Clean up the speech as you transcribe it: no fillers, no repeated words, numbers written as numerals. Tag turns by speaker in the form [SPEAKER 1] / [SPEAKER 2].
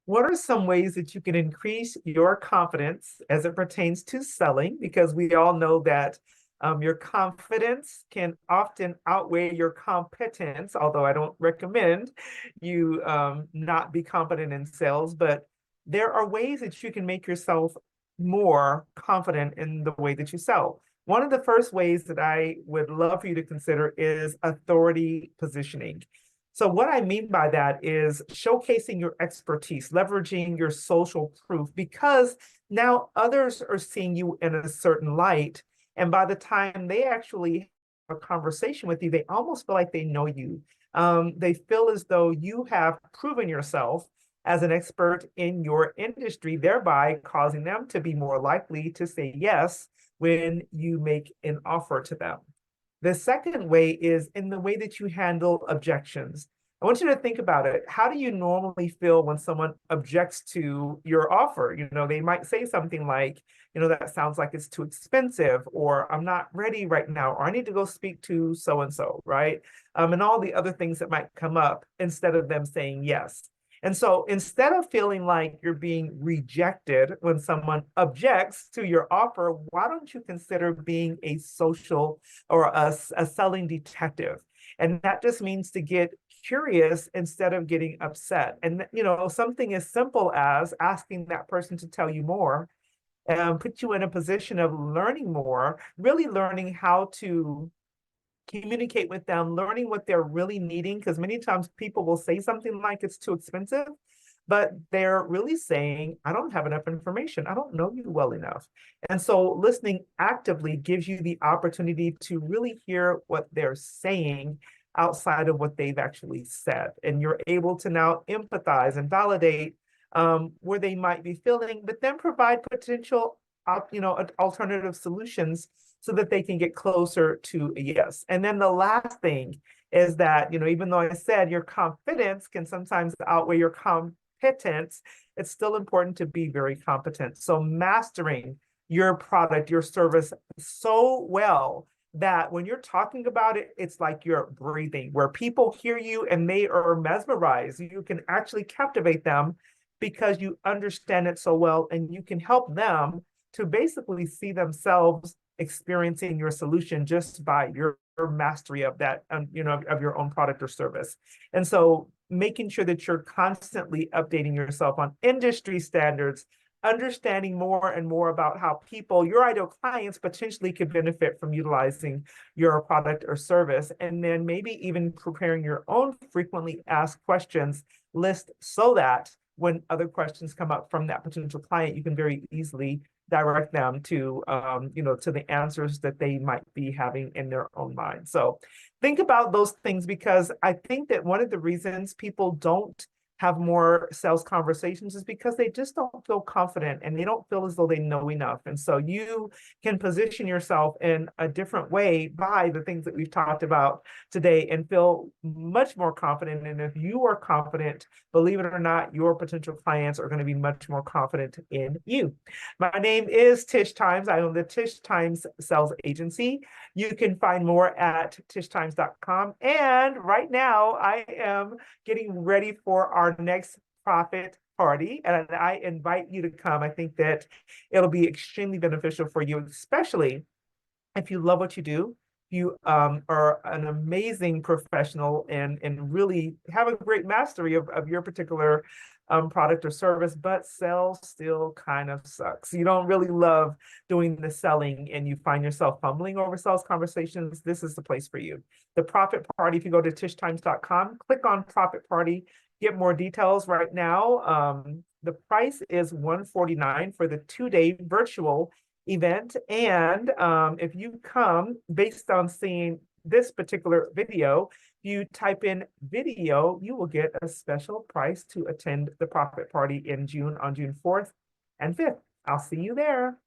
[SPEAKER 1] What are some ways that you can increase your confidence as it pertains to selling? Because we all know that your confidence can often outweigh your competence, although I don't recommend you not be competent in sales, but there are ways that you can make yourself more confident in the way that you sell. One of the first ways that I would love for you to consider is authority positioning. So what I mean by that is showcasing your expertise, leveraging your social proof, because now others are seeing you in a certain light. And by the time they actually have a conversation with you, they almost feel like they know you. They feel as though you have proven yourself as an expert in your industry, thereby causing them to be more likely to say yes when you make an offer to them. The second way is in the way that you handle objections. I want you to think about it. How do you normally feel when someone objects to your offer? They might say something like, that sounds like it's too expensive, or I'm not ready right now, or I need to go speak to so and so, right? And all the other things that might come up instead of them saying yes. And so instead of feeling like you're being rejected when someone objects to your offer, why don't you consider being a social or a selling detective? And that just means to get curious instead of getting upset. And, something as simple as asking that person to tell you more, put you in a position of learning more, really learning how to communicate with them, learning what they're really needing, because many times people will say something like it's too expensive, but they're really saying, I don't have enough information. I don't know you well enough. And so listening actively gives you the opportunity to really hear what they're saying outside of what they've actually said. And you're able to now empathize and validate where they might be feeling, but then provide potential, alternative solutions so that they can get closer to a yes. And then the last thing is that, even though I said your confidence can sometimes outweigh your competence, it's still important to be very competent. So mastering your product, your service so well that when you're talking about it, it's like you're breathing, where people hear you and they are mesmerized. You can actually captivate them because you understand it so well, and you can help them to basically see themselves experiencing your solution just by your mastery of that, of your own product or service. And so making sure that you're constantly updating yourself on industry standards, understanding more and more about how people, your ideal clients, potentially could benefit from utilizing your product or service, and then maybe even preparing your own frequently asked questions list so that when other questions come up from that potential client, you can very easily direct them to, to the answers that they might be having in their own mind. So think about those things, because I think that one of the reasons people don't have more sales conversations is because they just don't feel confident and they don't feel as though they know enough. And so you can position yourself in a different way by the things that we've talked about today and feel much more confident. And if you are confident, believe it or not, your potential clients are going to be much more confident in you. My name is Tish Times. I own the Tish Times Sales Agency. You can find more at tishtimes.com. And right now I am getting ready for our next profit party, and I invite you to come. I think that it'll be extremely beneficial for you, especially if you love what you do. You are an amazing professional and really have a great mastery of your particular product or service, but sales still kind of sucks. You don't really love doing the selling and you find yourself fumbling over sales conversations. This is the place for you. The Profit Party, if you go to tishtimes.com, click on Profit Party, get more details right now. The price is $149 for the 2-day virtual event. And if you come based on seeing this particular video, if you type in video, you will get a special price to attend the Profit Party in June, on June 4th and 5th. I'll see you there.